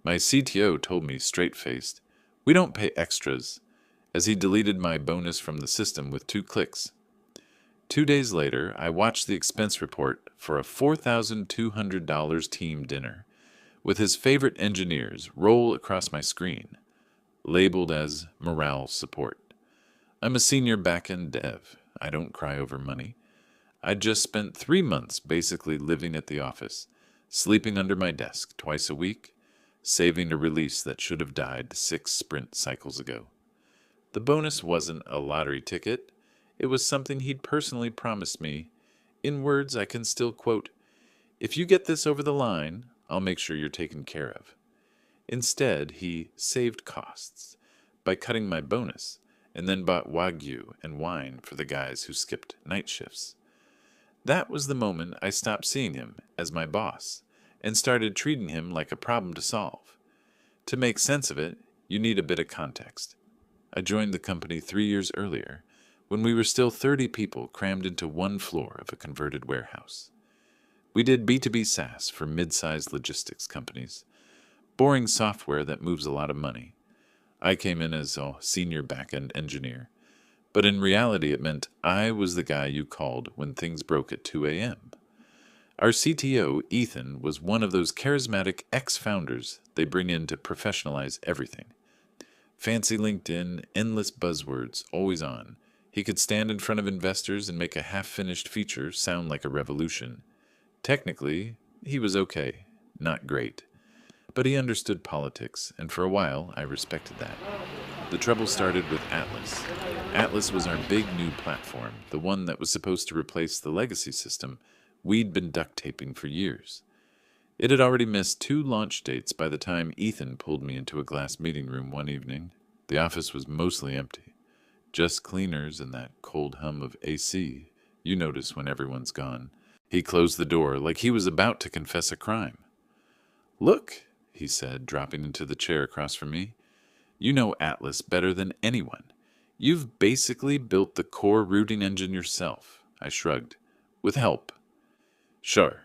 My CTO told me straight-faced, "We don't pay extras," as he deleted my bonus from the system with 2 clicks. 2 days later, I watched the expense report for a $4,200 team dinner with his favorite engineers roll across my screen, labeled as morale support. I'm a senior back-end dev. I don't cry over money. I'd just spent 3 months basically living at the office, sleeping under my desk twice a week, saving a release that should have died 6 sprint cycles ago. The bonus wasn't a lottery ticket. It was something he'd personally promised me. In words I can still quote, "If you get this over the line, I'll make sure you're taken care of." Instead, he saved costs by cutting my bonus and then bought Wagyu and wine for the guys who skipped night shifts. That was the moment I stopped seeing him as my boss and started treating him like a problem to solve. To make sense of it, you need a bit of context. I joined the company 3 years earlier, when we were still 30 people crammed into one floor of a converted warehouse. We did B2B SaaS for mid-sized logistics companies, boring software that moves a lot of money. I came in as a senior back-end engineer, but in reality it meant I was the guy you called when things broke at 2 a.m. Our CTO, Ethan, was one of those charismatic ex-founders they bring in to professionalize everything. Fancy LinkedIn, endless buzzwords, always on. He could stand in front of investors and make a half-finished feature sound like a revolution. Technically, he was okay, not great. But he understood politics, and for a while I respected that. The trouble started with Atlas. Atlas was our big new platform, the one that was supposed to replace the legacy system we'd been duct taping for years. It had already missed 2 launch dates by the time Ethan pulled me into a glass meeting room one evening. The office was mostly empty. Just cleaners and that cold hum of AC you notice when everyone's gone. He closed the door like he was about to confess a crime. "Look," he said, dropping into the chair across from me. "You know Atlas better than anyone. You've basically built the core routing engine yourself." I shrugged. "With help." "Sure."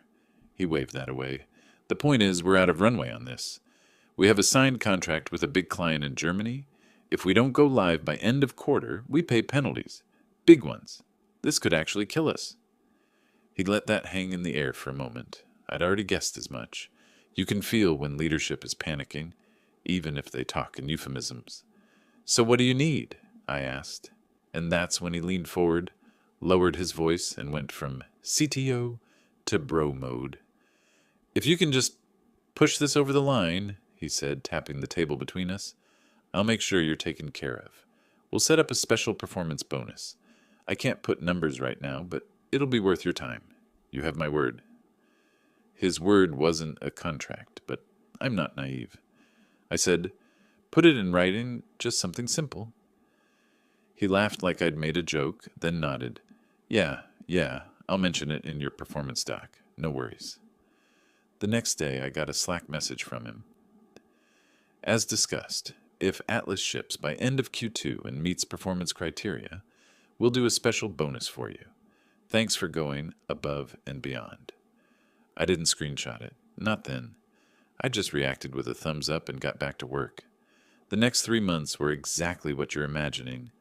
He waved that away. "The point is, we're out of runway on this. We have a signed contract with a big client in Germany. If we don't go live by end of quarter, we pay penalties. Big ones. This could actually kill us." He let that hang in the air for a moment. I'd already guessed as much. You can feel when leadership is panicking, even if they talk in euphemisms. "So what do you need?" I asked. And that's when he leaned forward, lowered his voice, and went from CTO to bro mode. "If you can just push this over the line," he said, tapping the table between us, "I'll make sure you're taken care of. We'll set up a special performance bonus. I can't put numbers right now, but it'll be worth your time. You have my word." His word wasn't a contract, but I'm not naive. I said, "Put it in writing, just something simple." He laughed like I'd made a joke, then nodded. Yeah, I'll mention it in your performance doc. No worries." The next day, I got a Slack message from him. "As discussed, if Atlas ships by end of Q2 and meets performance criteria, we'll do a special bonus for you. Thanks for going above and beyond." I didn't screenshot it. Not then. I just reacted with a thumbs up and got back to work. The next 3 months were exactly what you're imagining.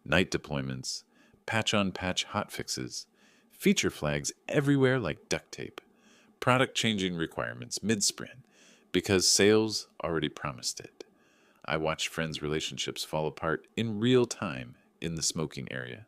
Night deployments, patch-on-patch hotfixes, feature flags everywhere like duct tape, product-changing requirements mid-sprint, because sales already promised it. I watched friends' relationships fall apart in real time in the smoking area.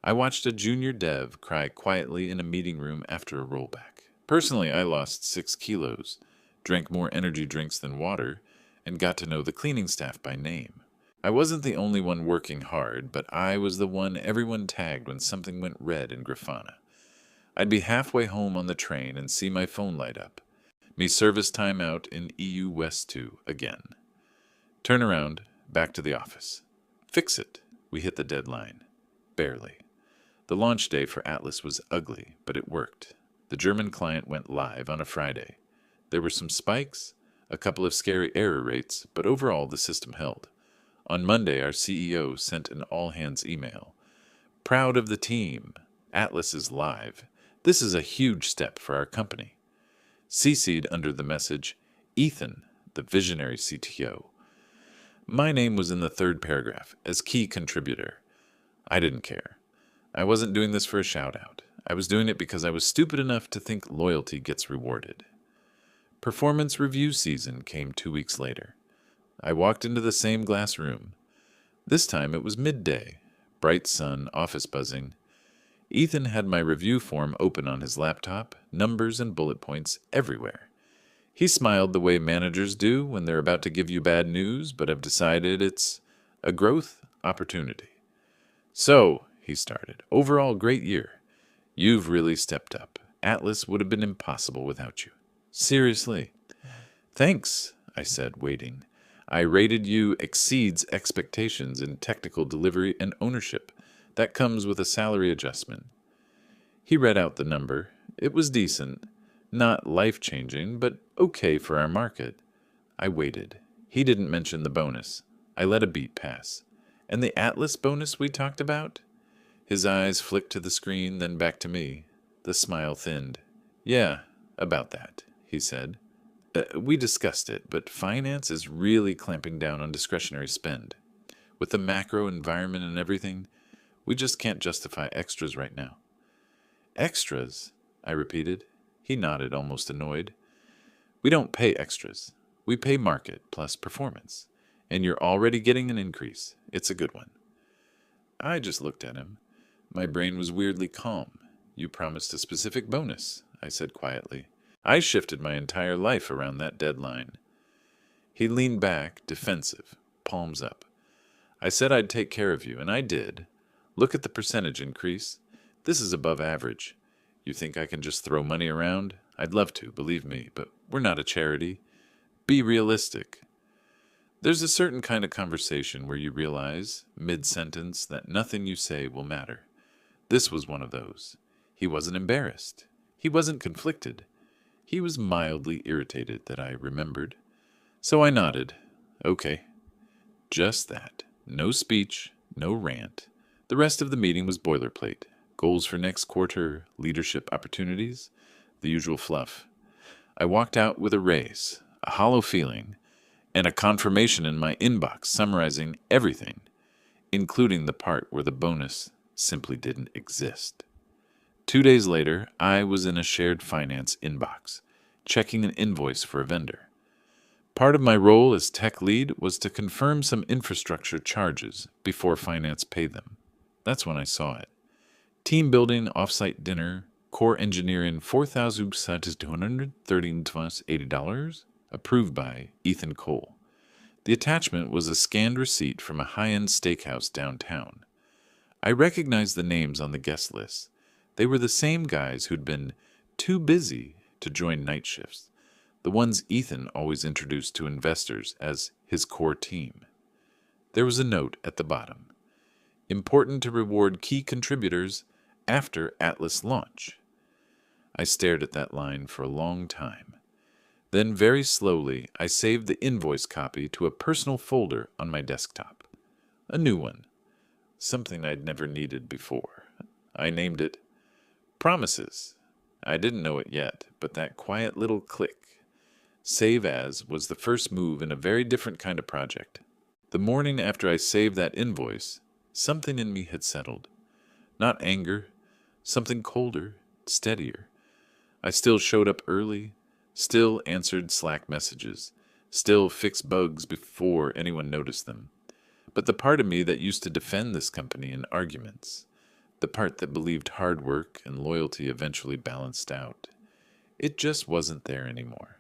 I watched a junior dev cry quietly in a meeting room after a rollback. Personally, I lost 6 kilos, drank more energy drinks than water, and got to know the cleaning staff by name. I wasn't the only one working hard, but I was the one everyone tagged when something went red in Grafana. I'd be halfway home on the train and see my phone light up. Me service time out in EU West 2 again. Turn around, back to the office. Fix it. We hit the deadline. Barely. The launch day for Atlas was ugly, but it worked. The German client went live on a Friday. There were some spikes, a couple of scary error rates, but overall the system held. On Monday, our CEO sent an all-hands email. "Proud of the team. Atlas is live. This is a huge step for our company." CC'd under the message, "Ethan, the visionary CTO. My name was in the third paragraph as key contributor. I didn't care. I wasn't doing this for a shout-out. I was doing it because I was stupid enough to think loyalty gets rewarded. Performance review season came 2 weeks later. I walked into the same glass room. This time it was midday. Bright sun, office buzzing. Ethan had my review form open on his laptop, numbers and bullet points everywhere. He smiled the way managers do when they're about to give you bad news, but have decided it's a growth opportunity. So, he started, overall great year. You've really stepped up. Atlas would have been impossible without you. Seriously. Thanks, I said, waiting. I rated you exceeds expectations in technical delivery and ownership. That comes with a salary adjustment. He read out the number. It was decent. Not life-changing, but okay for our market. I waited. He didn't mention the bonus. I let a beat pass. And the Atlas bonus we talked about? His eyes flicked to the screen, then back to me. The smile thinned. Yeah, about that, he said. We discussed it, but finance is really clamping down on discretionary spend. With the macro environment and everything, we just can't justify extras right now. Extras? I repeated. He nodded, almost annoyed. We don't pay extras. We pay market plus performance. And you're already getting an increase. It's a good one. I just looked at him. My brain was weirdly calm. You promised a specific bonus, I said quietly. I shifted my entire life around that deadline. He leaned back, defensive, palms up. I said I'd take care of you, and I did. Look at the percentage increase. This is above average. You think I can just throw money around? I'd love to, believe me, but we're not a charity. Be realistic. There's a certain kind of conversation where you realize, mid-sentence, that nothing you say will matter. This was one of those. He wasn't embarrassed. He wasn't conflicted. He was mildly irritated, that I remembered. So I nodded. Okay. Just that. No speech, no rant. The rest of the meeting was boilerplate. Goals for next quarter, leadership opportunities, the usual fluff. I walked out with a raise, a hollow feeling, and a confirmation in my inbox summarizing everything, including the part where the bonus simply didn't exist. 2 days later, I was in a shared finance inbox, checking an invoice for a vendor. Part of my role as tech lead was to confirm some infrastructure charges before finance paid them. That's when I saw it. Team building, offsite dinner, core engineering, $4,230.80, approved by Ethan Cole. The attachment was a scanned receipt from a high-end steakhouse downtown. I recognized the names on the guest list. They were the same guys who'd been too busy to join night shifts, the ones Ethan always introduced to investors as his core team. There was a note at the bottom. Important to reward key contributors after Atlas launch. I stared at that line for a long time. Then very slowly, I saved the invoice copy to a personal folder on my desktop. A new one. Something I'd never needed before. I named it Promises. I didn't know it yet, but that quiet little click, save as, was the first move in a very different kind of project. The morning after I saved that invoice, something in me had settled. Not anger, something colder, steadier. I still showed up early, still answered Slack messages, still fixed bugs before anyone noticed them. But the part of me that used to defend this company in arguments, the part that believed hard work and loyalty eventually balanced out, it just wasn't there anymore.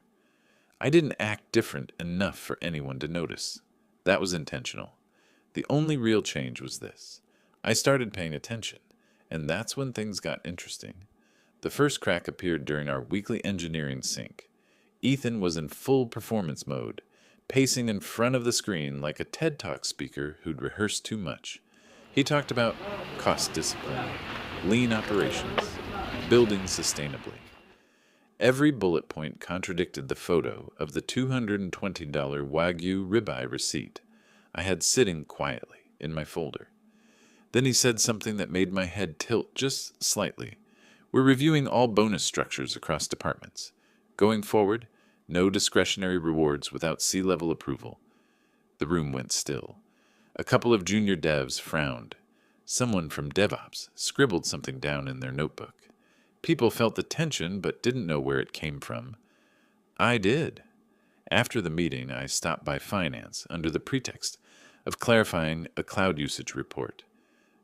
I didn't act different enough for anyone to notice. That was intentional. The only real change was this. I started paying attention, and that's when things got interesting. The first crack appeared during our weekly engineering sync. Ethan was in full performance mode, pacing in front of the screen like a TED Talk speaker who'd rehearsed too much. He talked about cost discipline, lean operations, building sustainably. Every bullet point contradicted the photo of the $220 Wagyu ribeye receipt I had sitting quietly in my folder. Then he said something that made my head tilt just slightly. We're reviewing all bonus structures across departments. Going forward, No discretionary rewards without C-level approval. The room went still. A couple of junior devs frowned. Someone from DevOps scribbled something down in their notebook. People felt the tension but didn't know where it came from. I did. After the meeting, I stopped by finance under the pretext of clarifying a cloud usage report.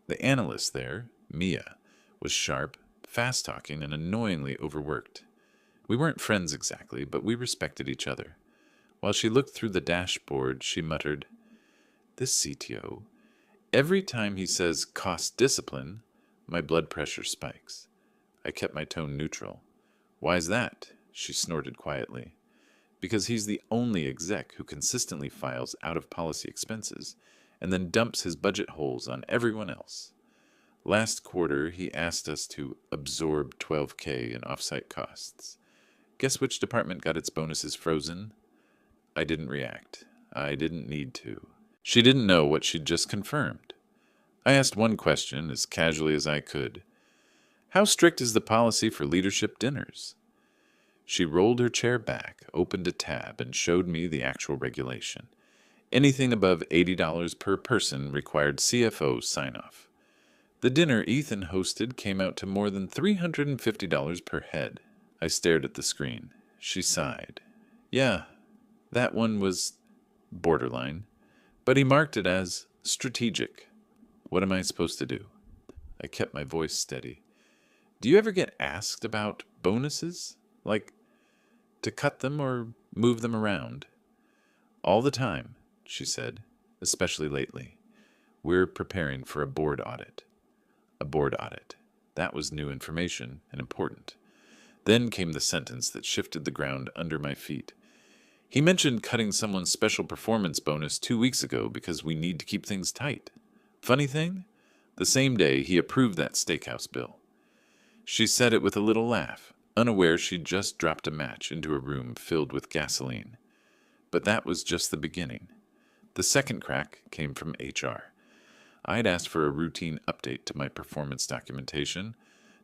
The analyst there, Mia, was sharp, fast-talking, and annoyingly overworked. We weren't friends exactly, but we respected each other. While she looked through the dashboard, she muttered, "This CTO, every time he says cost discipline, my blood pressure spikes." I kept my tone neutral. "Why's that?" she snorted quietly. "Because he's the only exec who consistently files out-of-policy expenses and then dumps his budget holes on everyone else. Last quarter, he asked us to absorb $12K in offsite costs. Guess which department got its bonuses frozen?" I didn't react. I didn't need to. She didn't know what she'd just confirmed. I asked one question as casually as I could. "How strict is the policy for leadership dinners?" She rolled her chair back, opened a tab, and showed me the actual regulation. Anything above $80 per person required CFO sign-off. The dinner Ethan hosted came out to more than $350 per head. I stared at the screen. She sighed. "Yeah, that one was borderline, but he marked it as strategic." What am I supposed to do? I kept my voice steady. "Do you ever get asked about bonuses? Like, to cut them or move them around?" "All the time," she said, "especially lately. We're preparing for a board audit." A board audit. That was new information and important. Then came the sentence that shifted the ground under my feet. "He mentioned cutting someone's special performance bonus 2 weeks ago because we need to keep things tight. Funny thing, the same day he approved that steakhouse bill." She said it with a little laugh, unaware she'd just dropped a match into a room filled with gasoline. But that was just the beginning. The second crack came from HR. I'd asked for a routine update to my performance documentation.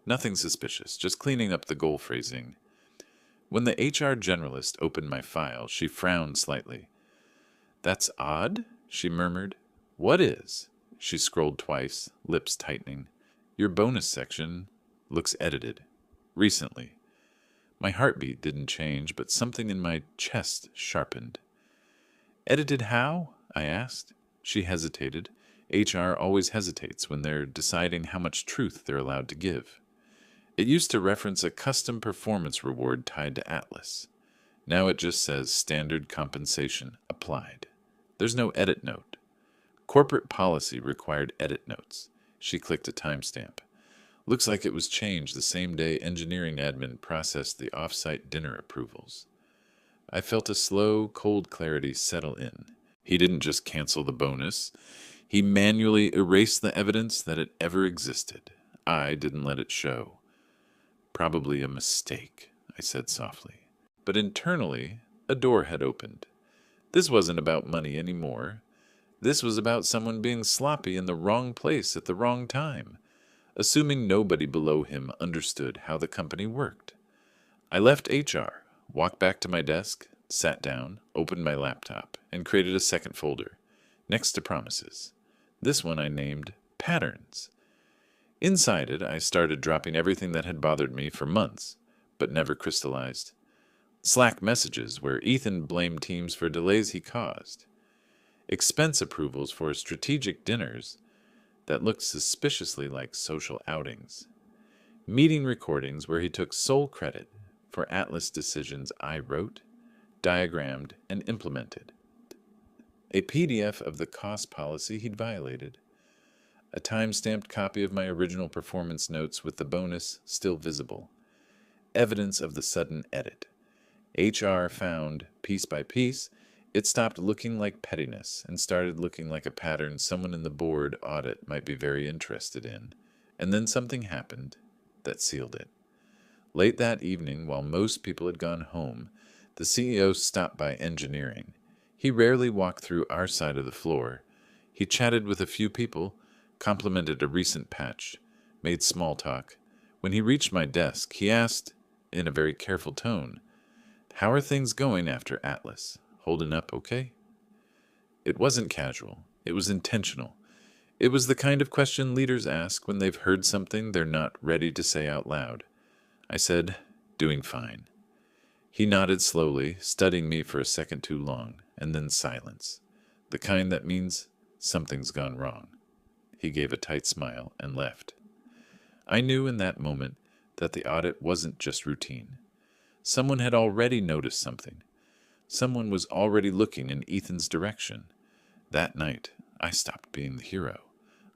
Nothing suspicious, just cleaning up the goal phrasing. When the HR generalist opened my file, she frowned slightly. "That's odd," she murmured. "What is?" She scrolled twice, lips tightening. "Your bonus section looks edited. Recently." My heartbeat didn't change, but something in my chest sharpened. "Edited how?" I asked. She hesitated. HR always hesitates when they're deciding how much truth they're allowed to give. "It used to reference a custom performance reward tied to Atlas. Now it just says standard compensation applied. There's no edit note. Corporate policy required edit notes." She clicked a timestamp. "Looks like it was changed the same day engineering admin processed the off-site dinner approvals." I felt a slow, cold clarity settle in. He didn't just cancel the bonus. He manually erased the evidence that it ever existed. I didn't let it show. "Probably a mistake," I said softly. But internally, a door had opened. This wasn't about money anymore. This was about someone being sloppy in the wrong place at the wrong time, assuming nobody below him understood how the company worked. I left HR, walked back to my desk, sat down, opened my laptop, and created a second folder, next to promises. This one I named Patterns. Inside it, I started dropping everything that had bothered me for months, but never crystallized. Slack messages where Ethan blamed teams for delays he caused. Expense approvals for strategic dinners that looked suspiciously like social outings. Meeting recordings where he took sole credit for Atlas decisions I wrote, diagrammed, and implemented. A PDF of the cost policy he'd violated. A time-stamped copy of my original performance notes with the bonus still visible. Evidence of the sudden edit. HR found, piece by piece, it stopped looking like pettiness and started looking like a pattern someone in the board audit might be very interested in. And then something happened that sealed it. Late that evening, while most people had gone home, the CEO stopped by engineering. He rarely walked through our side of the floor. He chatted with a few people, complimented a recent patch, made small talk. When he reached my desk, he asked, in a very careful tone, How are things going after Atlas? Holding up okay? It wasn't casual. It was intentional. It was the kind of question leaders ask when they've heard something they're not ready to say out loud. I said, doing fine. He nodded slowly, studying me for a second too long, and then silence. The kind that means something's gone wrong. He gave a tight smile and left. I knew in that moment that the audit wasn't just routine. Someone had already noticed something. Someone was already looking in Ethan's direction. That night, I stopped being the hero.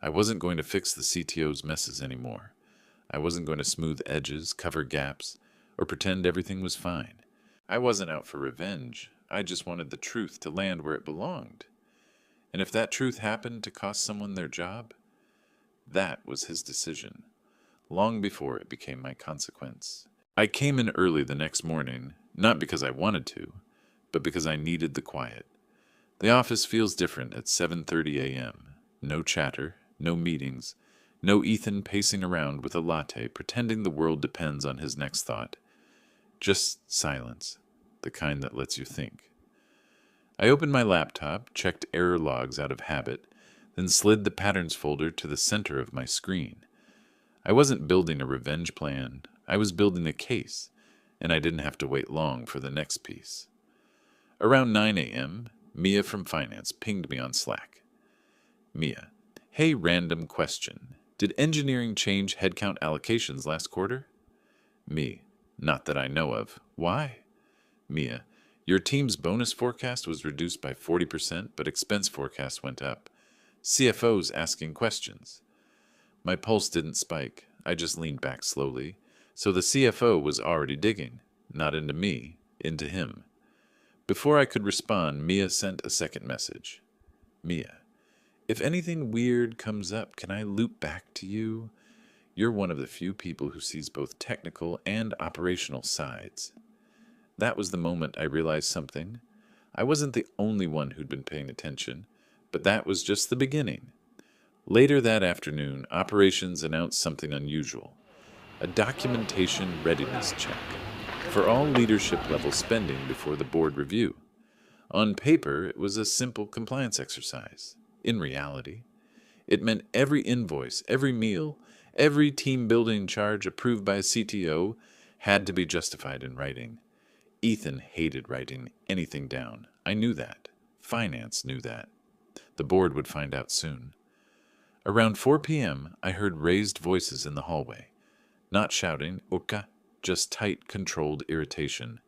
I wasn't going to fix the CTO's messes anymore. I wasn't going to smooth edges, cover gaps, or pretend everything was fine. I wasn't out for revenge. I just wanted the truth to land where it belonged. And if that truth happened to cost someone their job, that was his decision, long before it became my consequence. I came in early the next morning, not because I wanted to, but because I needed the quiet. The office feels different at 7:30 a.m. No chatter, no meetings, no Ethan pacing around with a latte pretending the world depends on his next thought. Just silence, the kind that lets you think. I opened my laptop, checked error logs out of habit, then slid the patterns folder to the center of my screen. I wasn't building a revenge plan. I was building a case, and I didn't have to wait long for the next piece. Around 9 a.m., Mia from finance pinged me on Slack. Mia, hey, random question. Did engineering change headcount allocations last quarter? Me, not that I know of. Why? Mia, your team's bonus forecast was reduced by 40%, but expense forecast went up. CFO's asking questions. My pulse didn't spike. I just leaned back slowly. So the CFO was already digging, not into me, into him. Before I could respond, Mia sent a second message. Mia, if anything weird comes up, can I loop back to you? You're one of the few people who sees both technical and operational sides. That was the moment I realized something. I wasn't the only one who'd been paying attention, but that was just the beginning. Later that afternoon, operations announced something unusual. A documentation readiness check for all leadership level spending before the board review. On paper, it was a simple compliance exercise. In reality, it meant every invoice, every meal, every team building charge approved by a CTO had to be justified in writing. Ethan hated writing anything down. I knew that. Finance knew that. The board would find out soon. Around 4 p.m., I heard raised voices in the hallway. Not shouting, "Oka," just tight, controlled irritation.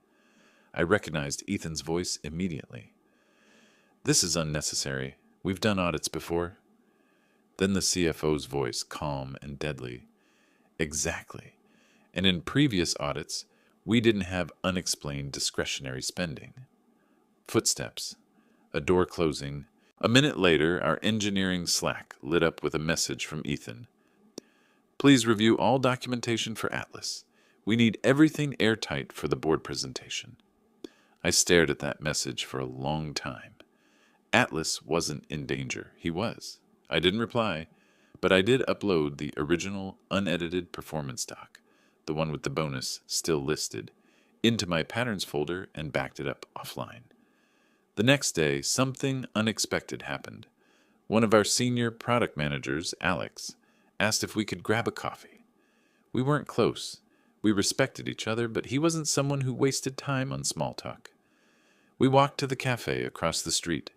I recognized Ethan's voice immediately. This is unnecessary. We've done audits before. Then the CFO's voice, calm and deadly. Exactly. And in previous audits, we didn't have unexplained discretionary spending. Footsteps. A door closing. A minute later, our engineering Slack lit up with a message from Ethan. Please review all documentation for Atlas. We need everything airtight for the board presentation. I stared at that message for a long time. Atlas wasn't in danger. He was. I didn't reply, but I did upload the original unedited performance doc, the one with the bonus still listed, into my patterns folder and backed it up offline. The next day, something unexpected happened. One of our senior product managers, Alex, asked if we could grab a coffee. We weren't close. We respected each other, but he wasn't someone who wasted time on small talk. We walked to the cafe across the street.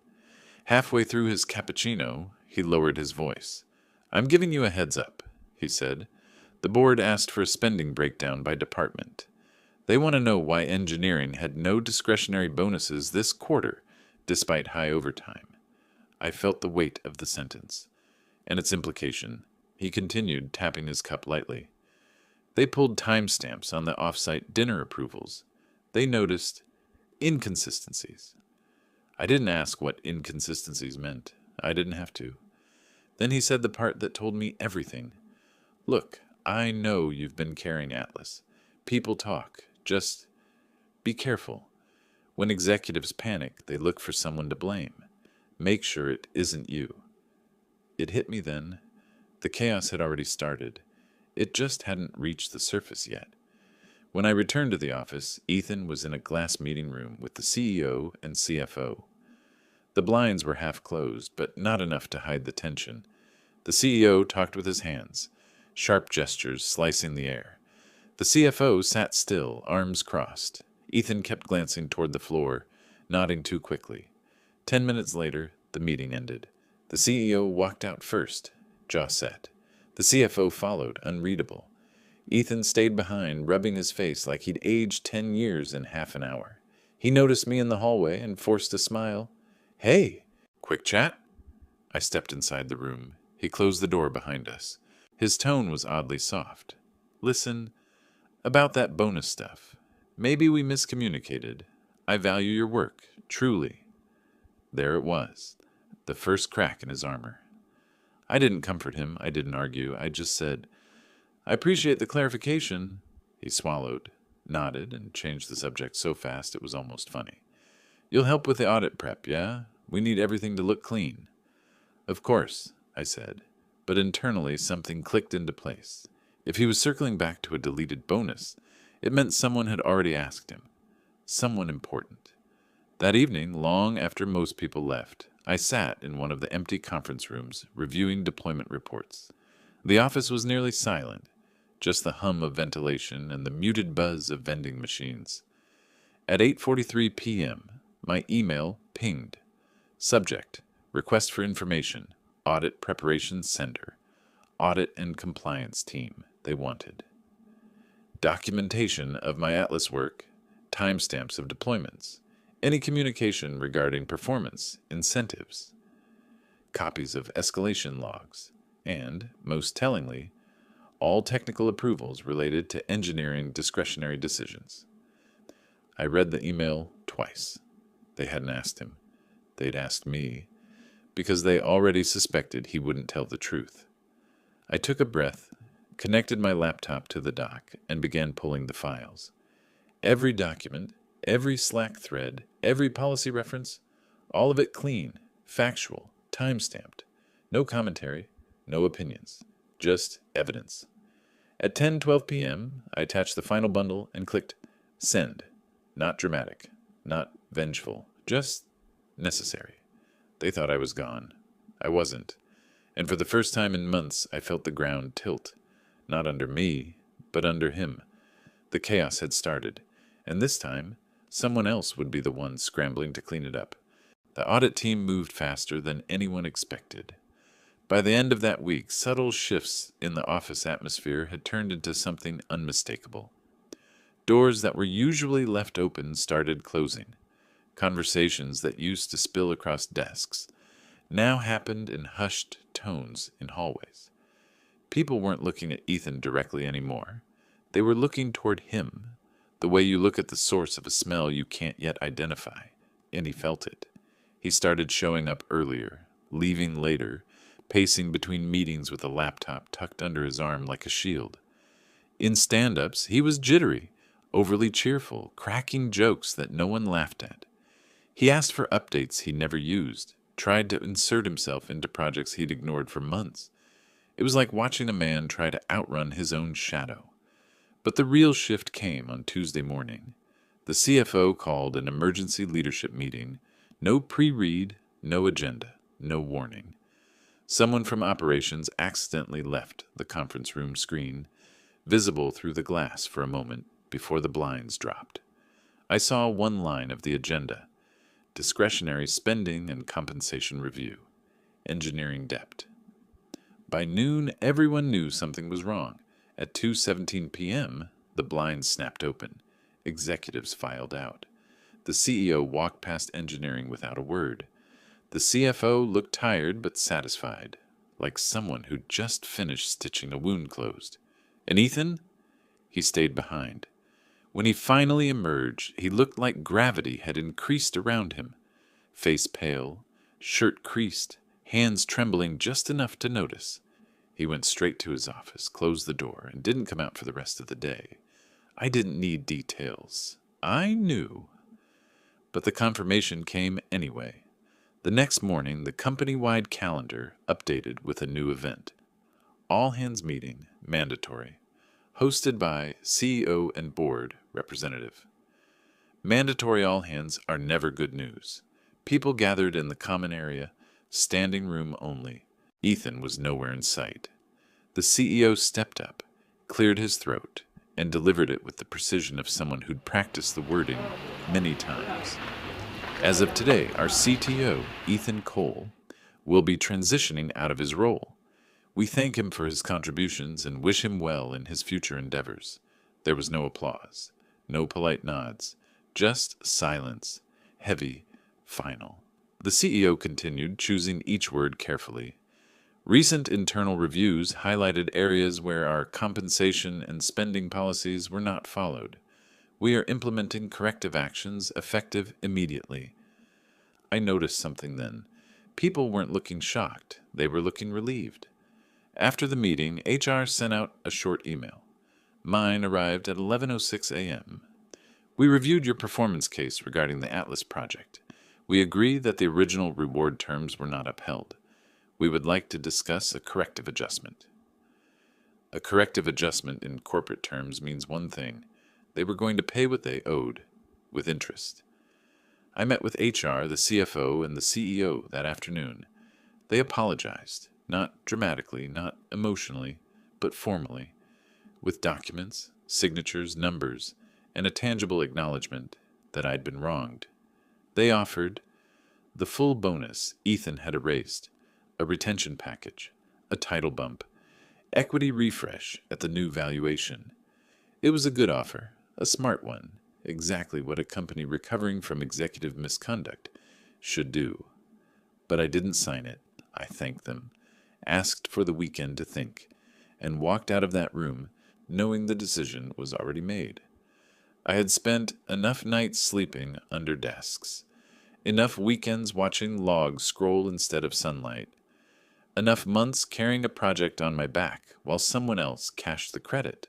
Halfway through his cappuccino, he lowered his voice. I'm giving you a heads up, he said. The board asked for a spending breakdown by department. They want to know why engineering had no discretionary bonuses this quarter, despite high overtime. I felt the weight of the sentence, and its implication. He continued, tapping his cup lightly. They pulled timestamps on the off-site dinner approvals. They noticed inconsistencies. I didn't ask what inconsistencies meant. I didn't have to. Then he said the part that told me everything. Look, I know you've been carrying Atlas. People talk. Just be careful. When executives panic, they look for someone to blame. Make sure it isn't you. It hit me then. The chaos had already started. It just hadn't reached the surface yet. When I returned to the office, Ethan was in a glass meeting room with the CEO and CFO. The blinds were half closed, but not enough to hide the tension. The CEO talked with his hands, sharp gestures slicing the air. The CFO sat still, arms crossed. Ethan kept glancing toward the floor, nodding too quickly. 10 minutes later, the meeting ended. The CEO walked out first, jaw set. The CFO followed, unreadable. Ethan stayed behind, rubbing his face like he'd aged 10 years in half an hour. He noticed me in the hallway and forced a smile. "Hey, quick chat?" I stepped inside the room. He closed the door behind us. His tone was oddly soft. "Listen, about that bonus stuff. Maybe we miscommunicated. I value your work, truly." There it was, the first crack in his armor. I didn't comfort him. I didn't argue. I just said, "I appreciate the clarification." He swallowed, nodded, and changed the subject so fast it was almost funny. "You'll help with the audit prep, yeah? We need everything to look clean." "Of course," I said, but internally something clicked into place. If he was circling back to a deleted bonus, it meant someone had already asked him. Someone important. That evening, long after most people left, I sat in one of the empty conference rooms, reviewing deployment reports. The office was nearly silent, just the hum of ventilation and the muted buzz of vending machines. At 8:43 p.m., my email pinged. Subject: Request for information. Audit preparation sender. Audit and compliance team, they wanted. Documentation of my Atlas work. Timestamps of deployments. Any communication regarding performance, incentives. Copies of escalation logs. And, most tellingly, all technical approvals related to engineering discretionary decisions. I read the email twice. They hadn't asked him. They'd asked me, because they already suspected he wouldn't tell the truth. I took a breath, connected my laptop to the dock, and began pulling the files. Every document, every Slack thread, every policy reference, all of it clean, factual, time-stamped. No commentary, no opinions, just evidence. At 10:12 p.m., I attached the final bundle and clicked send. Not dramatic, not vengeful, just necessary. They thought I was gone. I wasn't. And for the first time in months, I felt the ground tilt. Not under me, but under him. The chaos had started, and this time, someone else would be the one scrambling to clean it up. The audit team moved faster than anyone expected. By the end of that week, subtle shifts in the office atmosphere had turned into something unmistakable. Doors that were usually left open started closing. Conversations that used to spill across desks now happened in hushed tones in hallways. People weren't looking at Ethan directly anymore. They were looking toward him, the way you look at the source of a smell you can't yet identify, and he felt it. He started showing up earlier, leaving later, pacing between meetings with a laptop tucked under his arm like a shield. In stand-ups, he was jittery, overly cheerful, cracking jokes that no one laughed at. He asked for updates he never used, tried to insert himself into projects he'd ignored for months. It was like watching a man try to outrun his own shadow. But the real shift came on Tuesday morning. The CFO called an emergency leadership meeting. No pre-read, no agenda, no warning. Someone from operations accidentally left the conference room screen, visible through the glass for a moment before the blinds dropped. I saw one line of the agenda: discretionary spending and compensation review, engineering debt. By noon, everyone knew something was wrong. At 2:17 p.m., the blinds snapped open. Executives filed out. The CEO walked past engineering without a word. The CFO looked tired but satisfied, like someone who'd just finished stitching a wound closed. And Ethan? He stayed behind. When he finally emerged, he looked like gravity had increased around him. Face pale, shirt creased, hands trembling just enough to notice. He went straight to his office, closed the door, and didn't come out for the rest of the day. I didn't need details. I knew. But the confirmation came anyway. The next morning, the company-wide calendar updated with a new event. All-hands meeting, mandatory. hosted by CEO and board representative. Mandatory all hands are never good news. People gathered in the common area, standing room only. Ethan was nowhere in sight. The CEO stepped up, cleared his throat, and delivered it with the precision of someone who'd practiced the wording many times. As of today, our CTO, Ethan Cole, will be transitioning out of his role. We thank him for his contributions and wish him well in his future endeavors. There was no applause, no polite nods, just silence, heavy, final. The CEO continued, choosing each word carefully. Recent internal reviews highlighted areas where our compensation and spending policies were not followed. We are implementing corrective actions effective immediately. I noticed something then. People weren't looking shocked. They were looking relieved. After the meeting, HR sent out a short email. Mine arrived at 11:06 a.m. We reviewed your performance case regarding the Atlas project. We agree that the original reward terms were not upheld. We would like to discuss a corrective adjustment. A corrective adjustment in corporate terms means one thing. They were going to pay what they owed, with interest. I met with HR, the CFO, and the CEO that afternoon. They apologized, not dramatically, not emotionally, but formally, with documents, signatures, numbers, and a tangible acknowledgement that I'd been wronged. They offered the full bonus Ethan had erased, a retention package, a title bump, equity refresh at the new valuation. It was a good offer, a smart one, exactly what a company recovering from executive misconduct should do. But I didn't sign it. I thanked them, asked for the weekend to think, and walked out of that room knowing the decision was already made. I had spent enough nights sleeping under desks, enough weekends watching logs scroll instead of sunlight, enough months carrying a project on my back while someone else cashed the credit.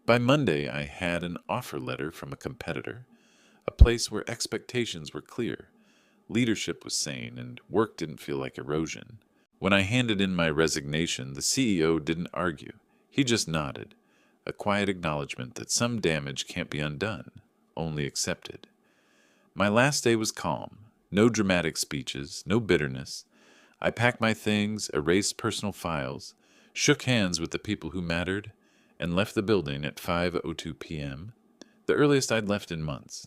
By Monday, I had an offer letter from a competitor, a place where expectations were clear, leadership was sane, and work didn't feel like erosion. When I handed in my resignation, the CEO didn't argue. He just nodded, a quiet acknowledgement that some damage can't be undone, only accepted. My last day was calm, no dramatic speeches, no bitterness. I packed my things, erased personal files, shook hands with the people who mattered, and left the building at 5:02 p.m., the earliest I'd left in months.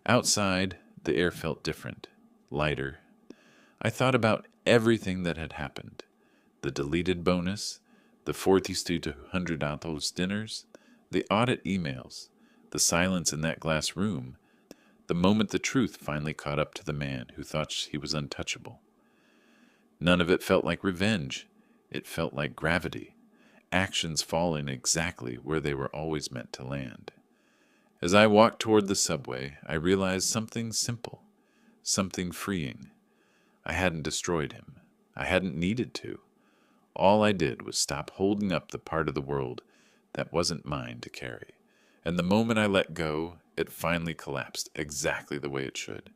Outside, the air felt different, lighter. I thought about everything that had happened, the deleted bonus, the $40 to $100 dinners, the audit emails, the silence in that glass room, the moment the truth finally caught up to the man who thought he was untouchable. None of it felt like revenge. It felt like gravity, actions falling exactly where they were always meant to land. As I walked toward the subway, I realized something simple, something freeing. I hadn't destroyed him. I hadn't needed to. All I did was stop holding up the part of the world that wasn't mine to carry. And the moment I let go, it finally collapsed exactly the way it should.